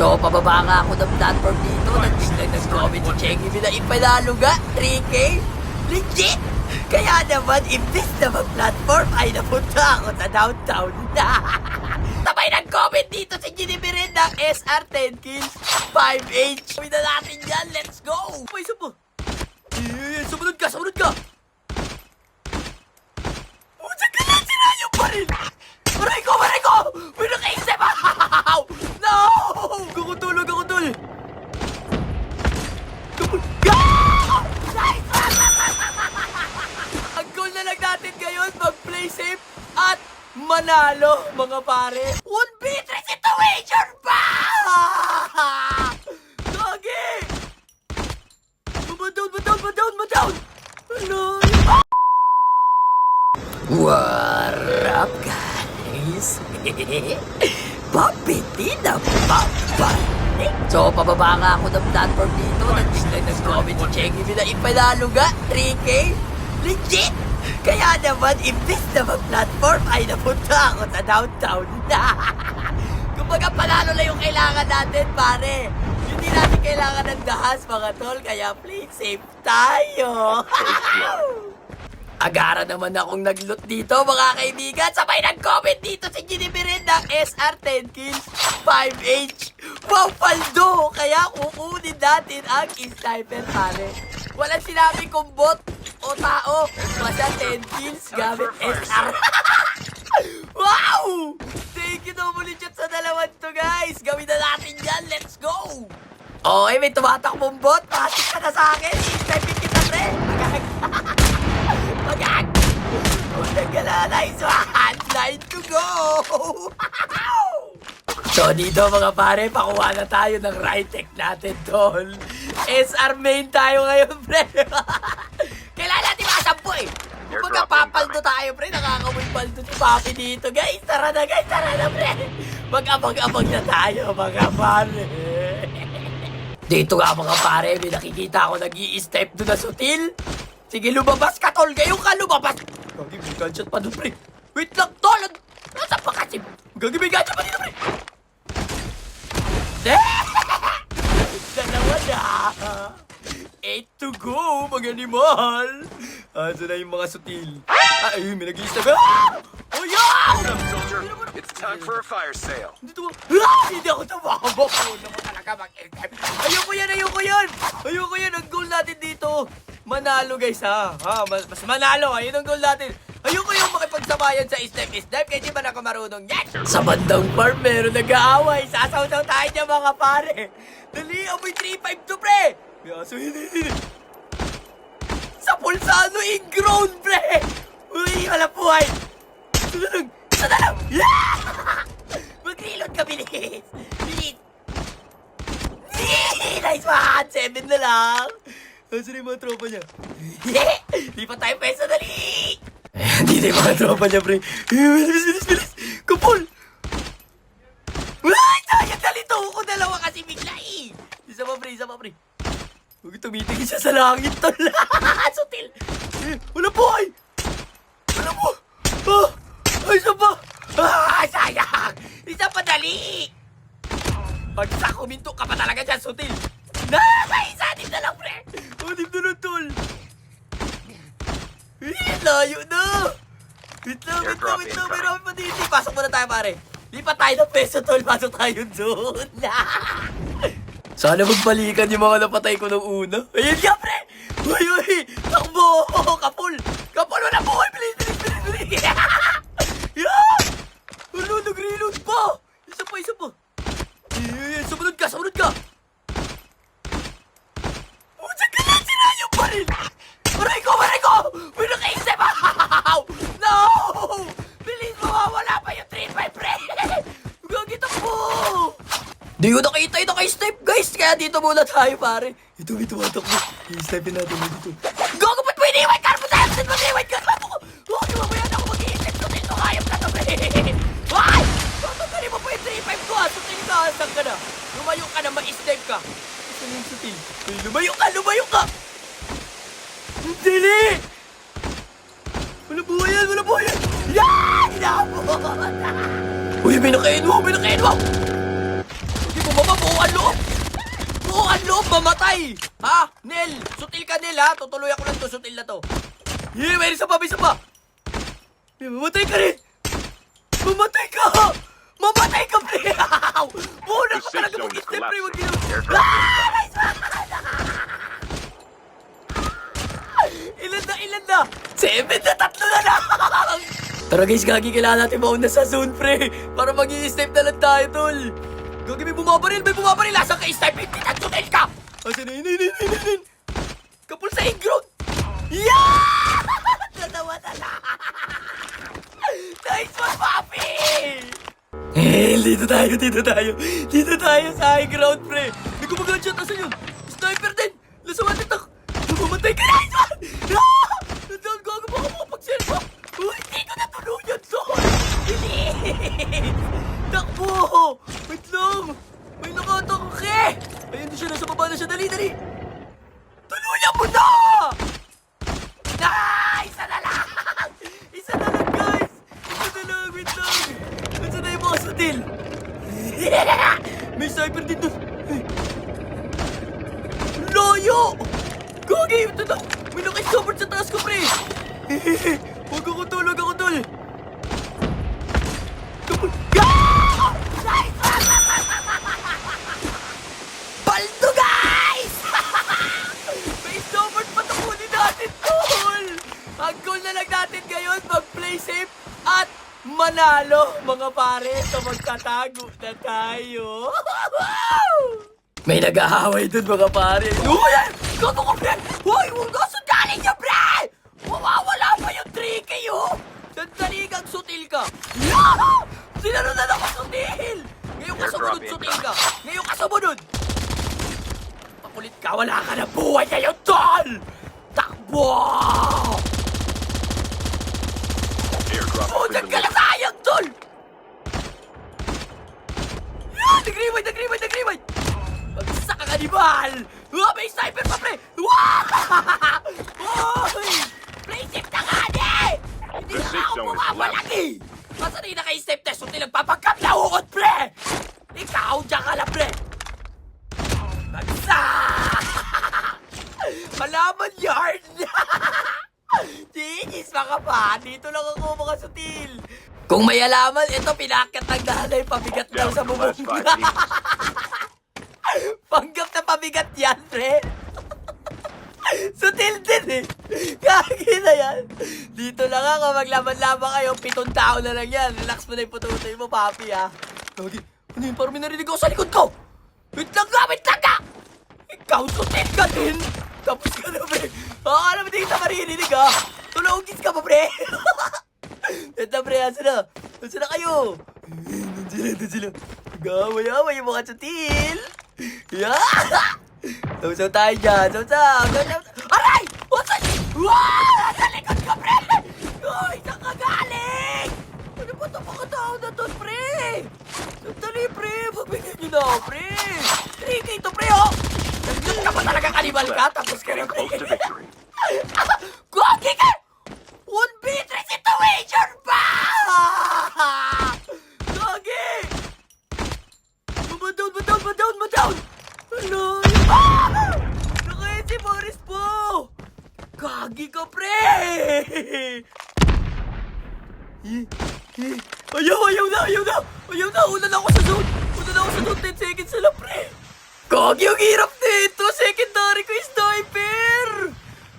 So, pababa nga ako ng platform dito. Nag-comment si Chengi na ipanalo nga. 3K? Legit! Kaya naman, imbis na mag-platform, ay napunta ako sa downtown. Sabay nag-comment dito si Ginibirin ng SR10 kills, 5H. Gawin na natin yan, let's go! May isa pa. Sumunod ka, sumunod ka! Saan ka lang sinayo pa rin? Maray ko! May nakaisip! No! Kukutulog ako, tol! Nice! Ang goal na lang natin ngayon, mag-play safe at manalo, mga pare. 1v3 situation pa! Gagi! Down! Ano? What up, guys? Babiti na babalik. So, pababa nga ako ng platform dito. Nag-comment si Chengi na ipanalo nga. 3K? Legit! Kaya naman, imbis na mag-platform, ay napunta ako sa downtown. Kumbaga, panalo lang yung kailangan natin, pare. Hindi natin kailangan ng dahas, mga tol. Kaya play safe tayo. Agara naman akong nag-loot dito, mga kaibigan. Sabay nag-comment dito si Ginibirin ng SR10 kills, 5H. Wow, paldo! Kaya kukunin natin ang sniper, pare. Walang sinabi kung bot o tao. Basta 10 kills gamit SR. Wow! Thank you so much sa dalawan to, guys. Gawin na natin yan. Let's go! Okay, may tumatakbong bot. Pasik ka na sa akin. Sniper kita, pre. Magag! Unang nice one! 9 to go! So dito, mga pare, pakuha na tayo ng Rytec natin, tol. SR main tayo ngayon, pre. Kailangan natin makasampo eh. Kumbaga papaldo tayo, pre. Nakakamoy paldo si Papi dito, guys. Tara na, pre. Mag-abang-abang na tayo, mga pare. Dito nga, mga pare, may nakikita ako nag-i-step doon na sutil. Sige, lumabas ka, tol. Ngayon ka lumabas. Gagi, may gunshot pa doon, pre. Wait lang, tol. Nasaan pa kasi? Gagi, may gunshot pa dito, pre. Dalawa na. 8 to go, mga animal. Asa na yung mga sutil? Ay, may nag-i-step. Oh, yeah! It's time for a fire sale. Dito ba? Hindi ako tumabok. Una mo talaga mag-step. Ayoko yan. Ang goal natin dito. Manalo, guys, ha? Mas manalo. Ayun ang goal natin. Ayoko yung makipagsabayan sa snipe. Kaya di ba na ako marunong yan? Sa bandang farm, meron nag-aaway. Sasaw-saw tayo niya, mga pare. Dali, amoy 3-5 to, pre. May aso, hindi. Sa pulsano, in-grown, pre. Uy, wala buhay. Sana lang. Mag-reload ka, bilis. Nice one. 7 na lang. Nasaan yung mga tropa niya? Lipat tayo peso, dali! Dito yung mga tropa niya, pre. Bilis! Kapul! Ay, sayang, dalito ko dalawa kasi bigla eh. Isa pa, pre. Huwag tumitingin siya sa langit, tol. Sutil! Wala buhay! Ay, isa pa! Sayang! Isa pa, dali! Pagsa, kuminto ka pa talaga dyan, sutil! May isa! Dip na lang, pre! Dip na lang, tol! Layo na! Wait lang. Meron pa dito. Pasok muna tayo, pare. Lipat tayo ng peso, tol. Pasok tayo doon. Sana magbalikan yung mga napatay ko nung una. Ayun ka, pre! Uy! Takbo! Kapul, wala po! Bilis! Yan! Wala, nag-reload pa! Isa pa! Sumunod ka! Saan ka lang sinayo pa rin? Maray ko! May nakaisip! No! Bilis mo! Wala pa yung 3-5, pre! Gagita po! Di ko nakita yung naka-step, guys! Kaya dito muna tayo, pare. Ito, may tumatakbo. I-stepin natin dito. Gago, ba't mo iniwan? Carbon dioxide mo iniwan ka! Huwag mo yan ako mag-i-step ko dito. Kayap na to, pre! Ay! Tatanggalin mo pa yung 3-5 ko, ha? Sutil ka, saan ka na? Lumayo ka na, ma-step ka. Saan yung sutil? Lumayo ka! Dili! Wala buhay yan! Yan! Hinabot! Uy, may nakain mo! Hindi mo ba buuan loob? Buuan loob, mamatay! Ha? Nel, sutil ka Nel ha? Tutuloy ako lang to, sutil na to. May isa pa, may isa pa! Mamatay ka rin! Mamatay ka! Mamatay ka, pre! Muna The ka safe talaga zone is mag-step, pre! Wag collapsing. ginawa. Airdrop Ilan na? 7 na, 3 na lang! Tara guys, gagi, kailangan natin mauna sa zone, pre! Para mag-i-step na lang tayo, tol! Gagi, may bumabaril! Asan ka, i-step? Hindi ka, tutil ka! Asan na, yun! Kapul sa ground! Yeah! Natawa na lang! Nice one, papi! Dito tayo sa high ground, pre! May gumaganshot, asan yun? Sniper din! Nasa matitak! Mamatay ka! Nice one! Nandoon, gago baka makapag-selfa! Hindi ko natuluyan, son! Bilis! Takbo! Wait lang! May nakatangke! Ayun na siya, nasa baba na siya. Dali! Tuluyan mo na! Isa na lang, guys! Wait lang! Nasaan na yung mga sutil? May sniper din doon! Loyo! Gagi! Ito na! May naka-support sa taas ko, pre! Huwag ako tol! Paldo, guys! May support pa ito kunin natin, tol! Ang goal na lang natin ngayon, mag-play safe at manalo, mga pare. So magtatago na tayo. May nag-aaway dun, mga pare. Uy! Gato ko, pre! Uy! Huwag ka sundalin niya, pre! Mawawala pa yung 3K, oh! Sandali kang sutil ka. Yahoo! Sinaro na ako sutil! Ngayon ka sumunod! Pakulit ka, wala ka na buhay ngayon, tol! Takbo! airdrop has Putan been ka na delivered. sayang, tol! Nag-rewind! Bagsak ka, kanibal! May sniper pa, pre! Uy! Play safe na nga, hindi The na safe ako zone is bumabalaki! Masa rin naka-step test kung nagpapagkap na uot, pre! Ikaw, dyan ka lang, pre! Bagsak! Malaman yard! Tingis, mga pa! Dito lang ako, mga sutil! Kung may alaman, ito pinakyat ng nanay, pabigat daw Down sa to the bubong. last 5 teams. Panggap na pabigat yan, pre! Sutil din eh! Kagi na yan! Dito lang ako, maglaban-laban kayo, 7 tao na lang yan. Relax mo na yung pututoy mo, papi, ha? Kagi, ano yun? Parang may narinig ako sa likod ko! Wait lang ka! Ikaw, sutil ka din! Tapos ka na, pre! Alam mo, di kita maririnig, ha? Tulogis ka pa, pre! Ito, pre, asa na? Asa na kayo? Doon sila. Gaway-away yung mga sutil! Yeah! Sausaw tayo dyan! Sausaw! Aray! What's that? Wow! Nasa likod ka, pre! Uy! Saan ka galing? Ano ba ito mga tao na to, pre? Sandali, pre! Pagbigyan nyo na ako, pre! 3K to, pre, oh! Nagdun ka ba talaga kanibal ka? Tapos ka na, Getting pre! close to victory. Gogi ka! 1v3 situation ba? Gogi! Down! Ano? Nakain si Boris po! Gagi ka, pre! Ayaw na! Una na ako sa zone! 10 seconds na lang, pre! Gagi, ang hirap nito! Secondary ko yung sniper!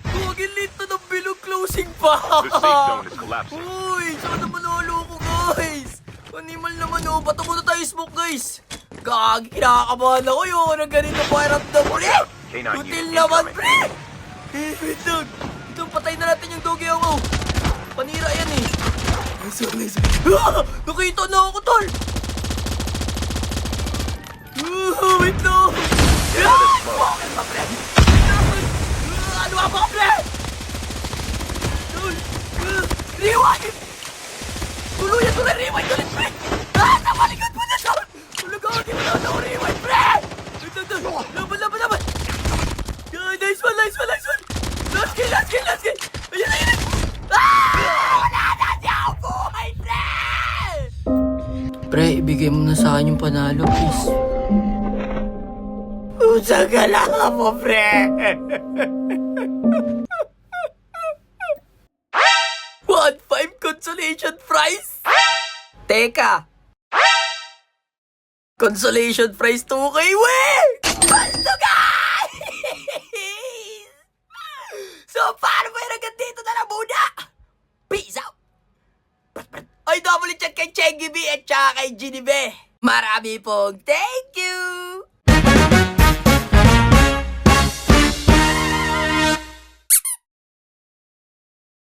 Gagi, lito ng bilog closing pa! The safe zone is collapsing. Uy! Sana manalo ko, guys! Animal naman, oh! Bato muna tayo smoke, guys! Gagi, kinakabahan ako yung ano ganito pakiramdam, pre! K9 Tutil unit naman, incoming. pre! Wait lang! Ito, patay na natin yung doggy ako! Panira yan eh! Nice. Nakita na ako, tol! Wait lang! Bakit ba, pre? Ano ba, pre? Tol! Rewind! Tuluyan, rewind ulit, pre! Namalikod mo na, tol! Tulagawin mo na ako, rewind, pre! Laban! Nice one! Last kill! Ayun! Wala na siya ako buhay, pre! Pre, ibigay mo na sa akin yung panalo, please. Pusa ka lang mo, pre. 1-5 consolation prize? Teka. Consolation prize 2K, we! Basto, guys! So, paano ba yung hanggang dito na lang muna? Peace out! Ay, double chat kay Chengi B at saka kay Ginny B. Marami pong thank you!